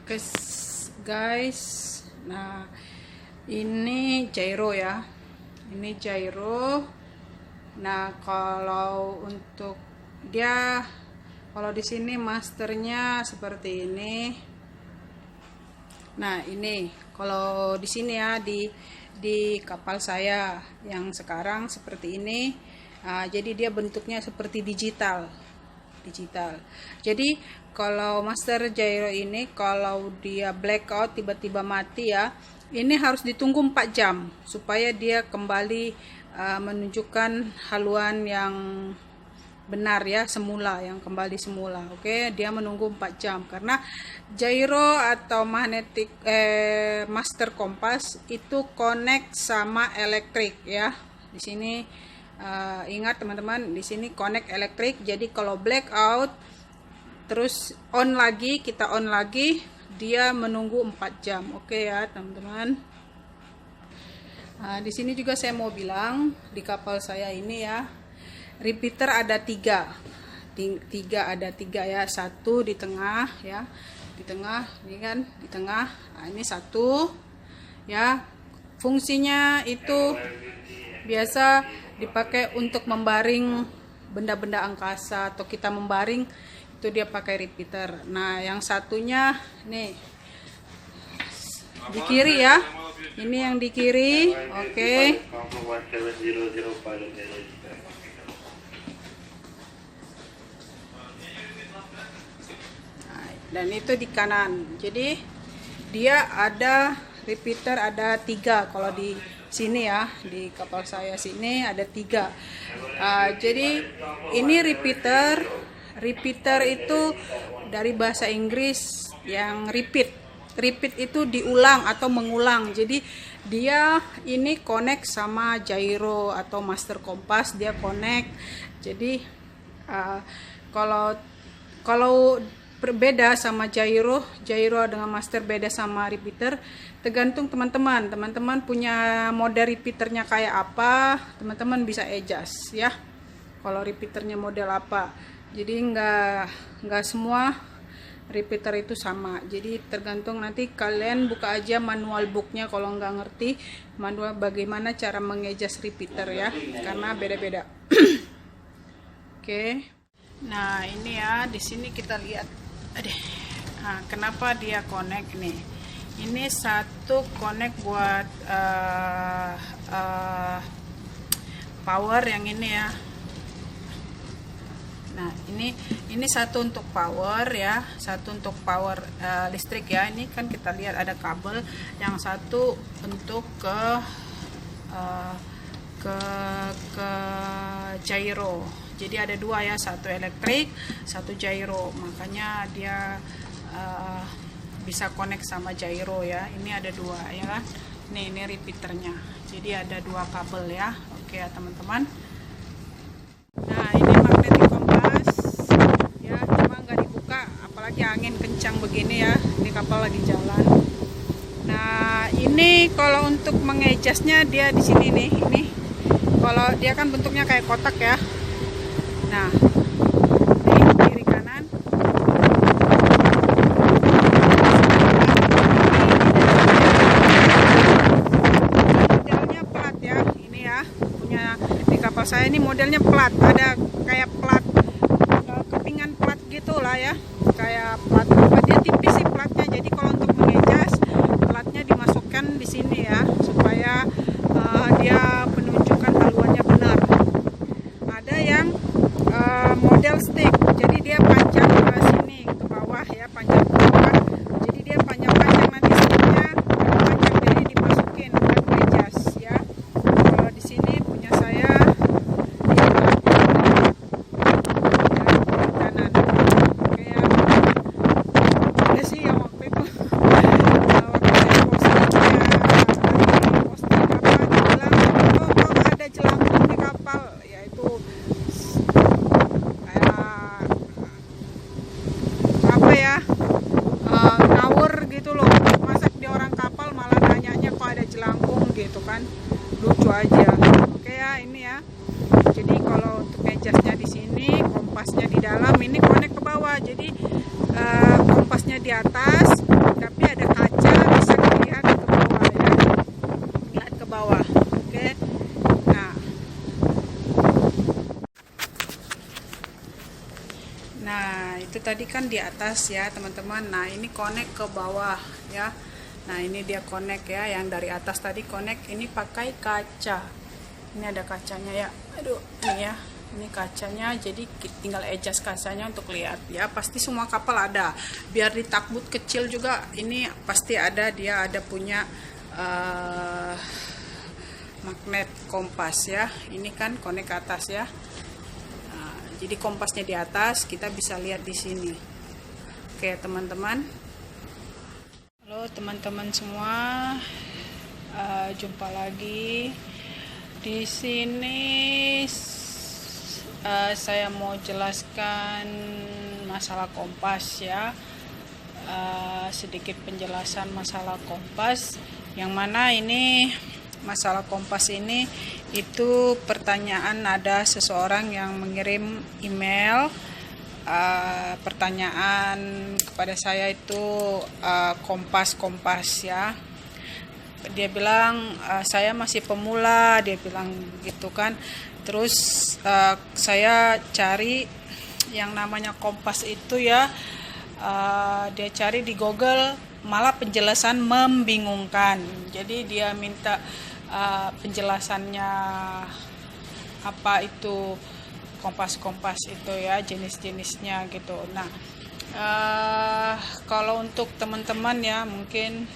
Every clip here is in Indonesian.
Oke guys, nah ini gyro ya, ini gyro. Nah kalau untuk dia, kalau di sini masternya seperti ini. Nah ini kalau di sini ya, di kapal saya yang sekarang seperti ini. Jadi dia bentuknya seperti digital. Jadi kalau master gyro ini, kalau dia blackout tiba-tiba mati ya, ini harus ditunggu 4 jam supaya dia kembali menunjukkan haluan yang benar ya, semula, yang kembali semula. Oke, dia menunggu 4 jam karena gyro atau magnetic master kompas itu connect sama elektrik ya. Di sini ingat teman-teman, di sini connect elektrik. Jadi kalau blackout terus on lagi, kita on lagi, dia menunggu 4 jam. Oke ya teman-teman. Di sini juga saya mau bilang, di kapal saya ini ya, repeater ada 3 ya, 1 di tengah ya, di tengah ini kan, di tengah. Nah, ini 1 ya, fungsinya itu biasa dipakai untuk membaring benda-benda angkasa atau kita membaring, itu dia pakai repeater. Nah yang satunya nih di kiri ya, ini yang di kiri. Oke. Nah, dan itu di kanan. Jadi dia ada repeater ada 3 kalau di sini ya, di kapal saya sini ada 3. Jadi ini repeater itu dari bahasa Inggris yang repeat itu diulang atau mengulang. Jadi dia ini connect sama gyro atau master kompas, dia connect. Jadi kalau berbeda sama gyro dengan master beda sama repeater, tergantung teman-teman punya model repeaternya kayak apa, teman-teman bisa adjust ya. Kalau repeaternya model apa, jadi nggak semua repeater itu sama. Jadi tergantung, nanti kalian buka aja manual booknya kalau nggak ngerti manual bagaimana cara mengadjust repeater ya, karena beda-beda. Oke. Nah ini ya, di sini kita lihat. Nah, kenapa dia connect nih? Ini 1 connect buat power yang ini ya. Nah ini 1 untuk power ya, 1 untuk power listrik ya. Ini kan kita lihat ada kabel. Yang 1 untuk ke gyro. Jadi ada 2 ya, 1 elektrik, 1 gyro. Makanya dia bisa connect sama gyro ya. Ini ada 2 ya kan. Ini repeaternya. Jadi ada 2 kabel ya. Oke ya teman-teman. Nah ini magnetic kompas ya, cuma nggak dibuka, apalagi angin kencang begini ya. Ini kapal lagi jalan. Nah ini kalau untuk mengadjustnya dia di sini nih. Ini kalau dia kan bentuknya kayak kotak ya. Nah ini kiri kanan. Modelnya plat ya, ini ya, punya di kapal saya ini modelnya plat, ada kayak plat kepingan plat gitulah ya, kayak plat apa, dia tipis sih platnya. Jadi kalau untuk mengadjust platnya dimasukkan di sini ya, supaya dia penunjukan haluannya benar. Ada yang model stick, jadi dia panjang ke sini ke bawah ya, panjang ke bawah. Jadi dia panjang-panjang, nanti sticknya panjang, jadi dimasukin buat adjust ya. Kalau di sini punya saya dia kanan. Oke ya. Ada sih yang waktu itu posting apa, dibilang kok ada jelangkung di kapal ya, itu apa ya, ngawur gitu loh. Masa di orang kapal malah nanyanya kok ada jelangkung gitu kan, lucu aja. Oke ya, ini ya. Jadi kalau untuk adjustnya di sini, kompasnya di dalam, ini connect ke bawah. Jadi kompasnya di atas, Nah, itu tadi kan di atas ya, teman-teman. Nah, ini connect ke bawah ya. Nah, ini dia connect ya, yang dari atas tadi connect. Ini pakai kaca. Ini ada kacanya ya. Aduh, ini ya. Ini kacanya, jadi tinggal adjust kacanya untuk lihat ya. Pasti semua kapal ada. Biar di tugboat kecil juga ini pasti ada, dia ada punya magnet kompas ya. Ini kan connect ke atas ya. Nah, jadi kompasnya di atas, kita bisa lihat di sini. Oke, teman-teman. Halo teman-teman semua. Jumpa lagi di sini. Saya mau jelaskan masalah kompas ya, sedikit penjelasan masalah kompas, yang mana ini masalah kompas ini itu pertanyaan, ada seseorang yang mengirim email pertanyaan kepada saya itu kompas ya. Dia bilang saya masih pemula, dia bilang gitu kan. Terus saya cari yang namanya kompas itu ya, dia cari di Google, malah penjelasan membingungkan. Jadi dia minta penjelasannya apa itu kompas-kompas itu ya, jenis-jenisnya gitu. Nah, kalau untuk teman-teman ya, mungkin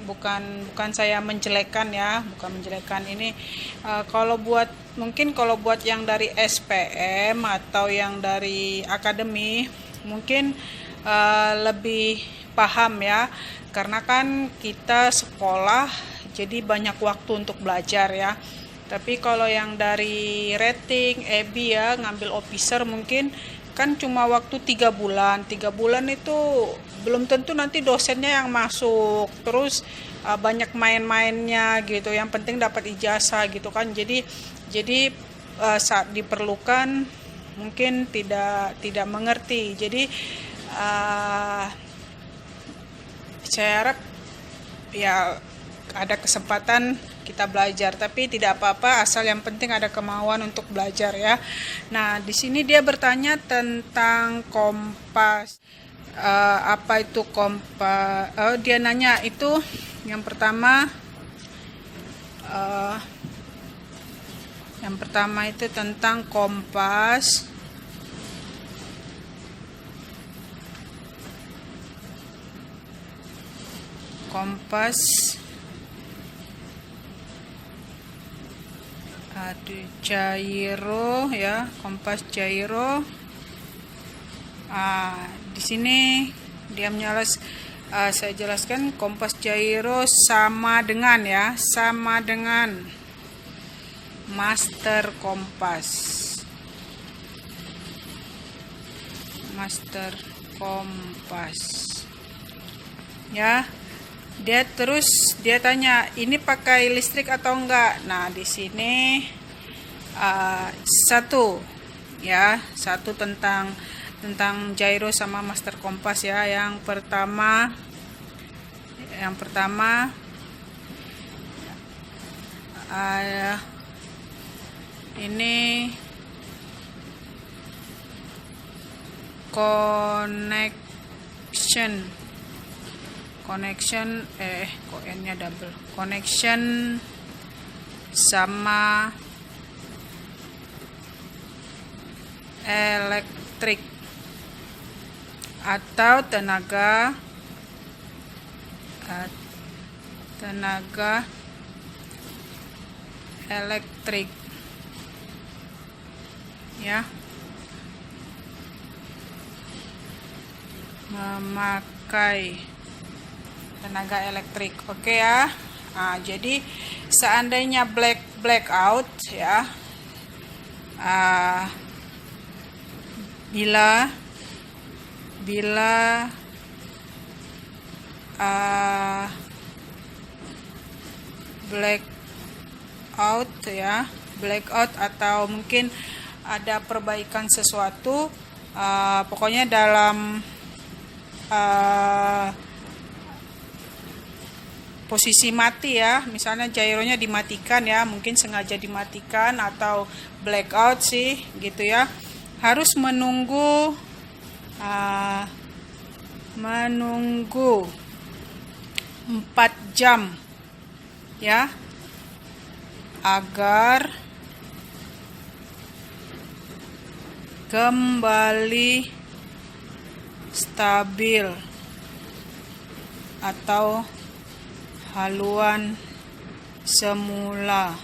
bukan saya menjelekkan ya, bukan menjelekkan ini. Kalau buat yang dari SPM atau yang dari akademi mungkin lebih paham ya, karena kan kita sekolah jadi banyak waktu untuk belajar ya. Tapi kalau yang dari rating, EB ya, ngambil officer mungkin kan cuma waktu 3 bulan. 3 bulan itu belum tentu nanti dosennya yang masuk. Terus banyak main-mainnya gitu. Yang penting dapat ijazah gitu kan. Jadi saat diperlukan mungkin tidak mengerti. Jadi saya harap ya ada kesempatan kita belajar, tapi tidak apa-apa asal yang penting ada kemauan untuk belajar ya. Nah, di sini dia bertanya tentang kompas. Apa itu kompas? Dia nanya itu yang pertama itu tentang kompas. Gyro ya, kompas gyro. Di sini dia saya jelaskan kompas gyro sama dengan master kompas. Ya. Dia tanya, ini pakai listrik atau enggak? Nah, di sini satu tentang gyro sama master kompas ya. Yang pertama ini connection sama elektrik atau tenaga elektrik ya, memakai tenaga elektrik. Oke ya. Jadi seandainya blackout ya, bila blackout atau mungkin ada perbaikan sesuatu, pokoknya dalam posisi mati ya, misalnya gyronya dimatikan ya, mungkin sengaja dimatikan atau blackout sih gitu ya. harus menunggu 4 jam ya, agar kembali stabil atau haluan semula.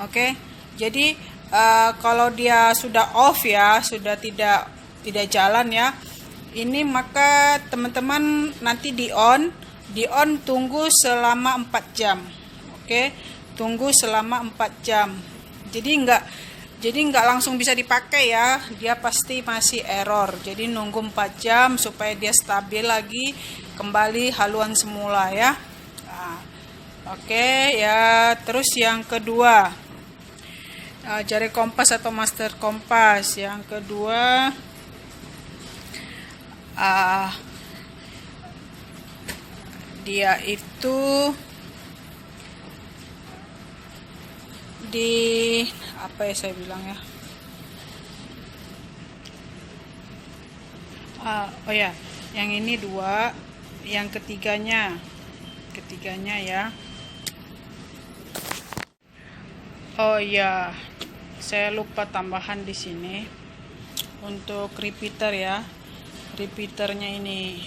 Oke, jadi kalau dia sudah off ya, sudah tidak jalan ya, ini maka teman-teman nanti di on tunggu selama 4 jam. Oke, tunggu selama 4 jam. Jadi enggak langsung bisa dipakai ya, dia pasti masih error. Jadi nunggu 4 jam supaya dia stabil lagi, kembali haluan semula ya. Nah, oke ya, terus yang kedua, jari kompas atau master kompas. Yang kedua, dia itu di apa ya saya bilang ya, oh ya, yang ini 2, yang ketiganya ya. Oh ya, saya lupa tambahan di sini untuk repeater ya. Repeaternya ini,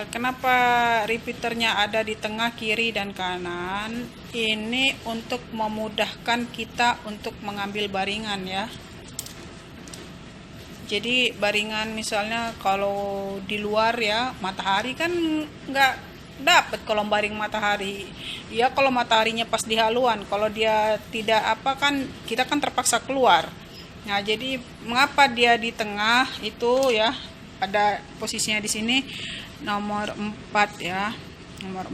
kenapa repeaternya ada di tengah, kiri dan kanan? Ini untuk memudahkan kita untuk mengambil baringan ya. Jadi baringan misalnya kalau di luar ya, matahari kan nggak dapat kalau baring matahari ya, kalau mataharinya pas di haluan, kalau dia tidak kan kita kan terpaksa keluar. Nah, jadi mengapa dia di tengah itu ya, ada posisinya di sini nomor 4 ya, nomor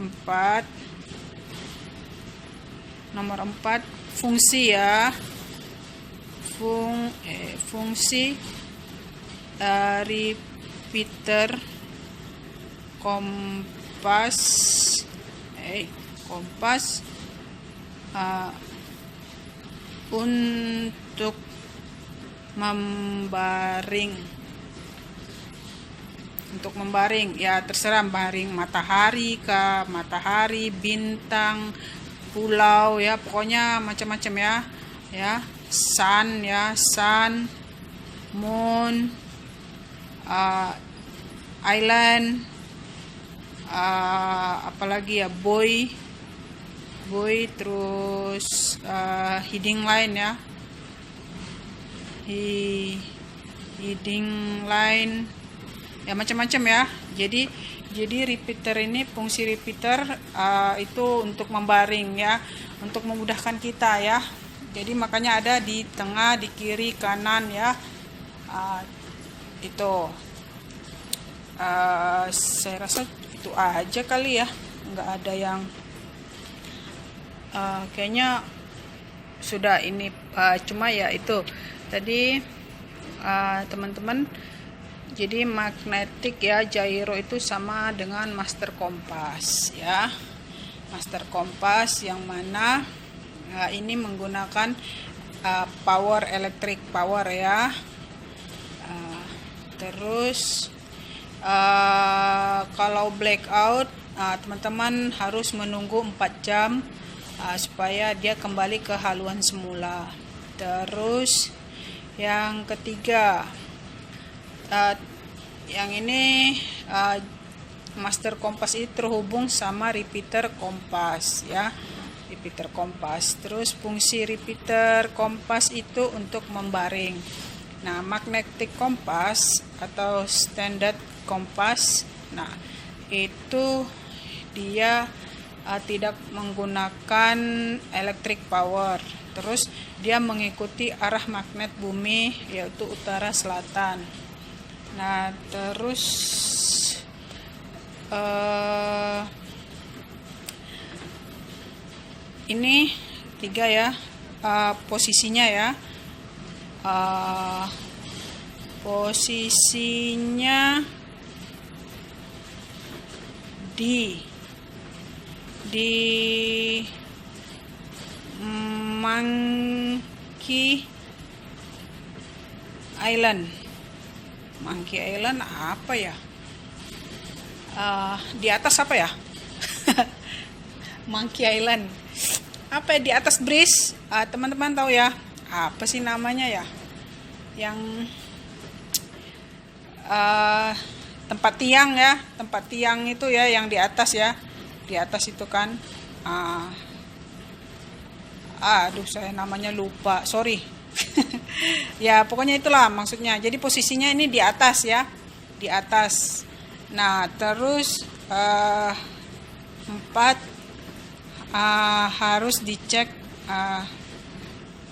4 fungsi ya, fungsi repeater kompas untuk membaring ya, terserah baring matahari kah, matahari, bintang, pulau ya, pokoknya macam-macam ya, sun ya, sun, moon, island, apalagi ya, buoy, terus heading line ya, heading line ya, macam-macam ya. Jadi repeater ini, fungsi repeater itu untuk membaring ya, untuk memudahkan kita ya. Jadi makanya ada di tengah, di kiri, kanan ya. Itu saya rasa itu aja kali ya, nggak ada yang kayaknya sudah ini, cuma ya itu tadi teman-teman. Jadi magnetik ya, gyro itu sama dengan master kompas ya, master kompas yang mana ini menggunakan power, electric power ya. Terus kalau blackout, teman-teman harus menunggu 4 jam supaya dia kembali ke haluan semula. Terus yang ketiga, yang ini master kompas ini terhubung sama repeater kompas ya, repeater kompas. Terus fungsi repeater kompas itu untuk membaring. Nah, magnetic kompas atau standard kompas, nah itu dia tidak menggunakan electric power. Terus dia mengikuti arah magnet bumi, yaitu utara selatan. Nah, terus ini 3 ya, posisinya ya. Posisinya di monkey Island. Monkey Island apa ya? Di atas apa ya? Monkey Island. Apa ya, di atas bridge? Teman-teman tahu ya? Apa sih namanya ya? Yang tempat tiang ya, tempat tiang itu ya, yang di atas ya, di atas itu kan. Aduh, saya namanya lupa, sorry. Ya pokoknya itulah maksudnya. Jadi posisinya ini di atas ya, di atas. Nah terus 4 harus dicek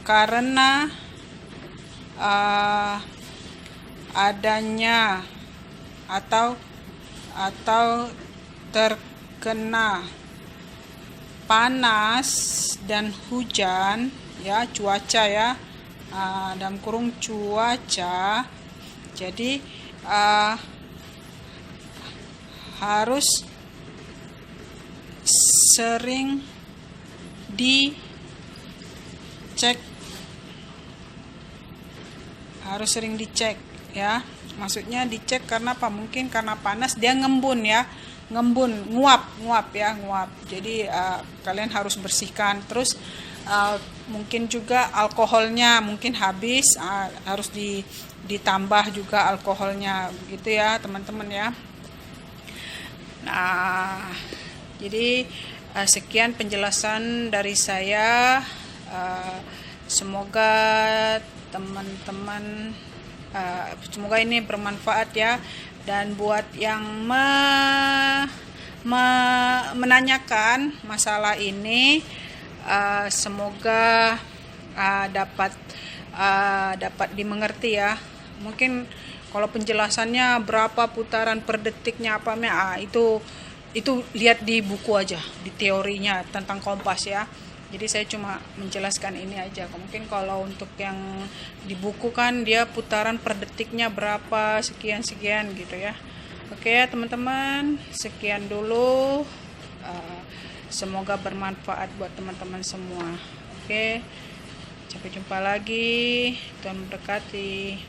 karena adanya atau terkena panas dan hujan ya, cuaca ya, dalam kurung cuaca. Jadi harus sering dicek, ya. Maksudnya dicek karena apa? Mungkin karena panas dia ngembun ya, nguap ya. Jadi kalian harus bersihkan. Terus mungkin juga alkoholnya mungkin habis, harus ditambah juga alkoholnya gitu ya teman-teman ya. Nah jadi sekian penjelasan dari saya. Semoga teman-teman, semoga ini bermanfaat ya. Dan buat yang menanyakan masalah ini, semoga dapat dimengerti ya. Mungkin kalau penjelasannya berapa putaran per detiknya apa itu lihat di buku aja, di teorinya tentang kompas ya. Jadi saya cuma menjelaskan ini aja. Mungkin kalau untuk yang di buku kan dia putaran per detiknya berapa, sekian gitu ya. Oke ya teman-teman, sekian dulu. Semoga bermanfaat buat teman-teman semua. Oke, sampai jumpa lagi. Tuhan memberkati.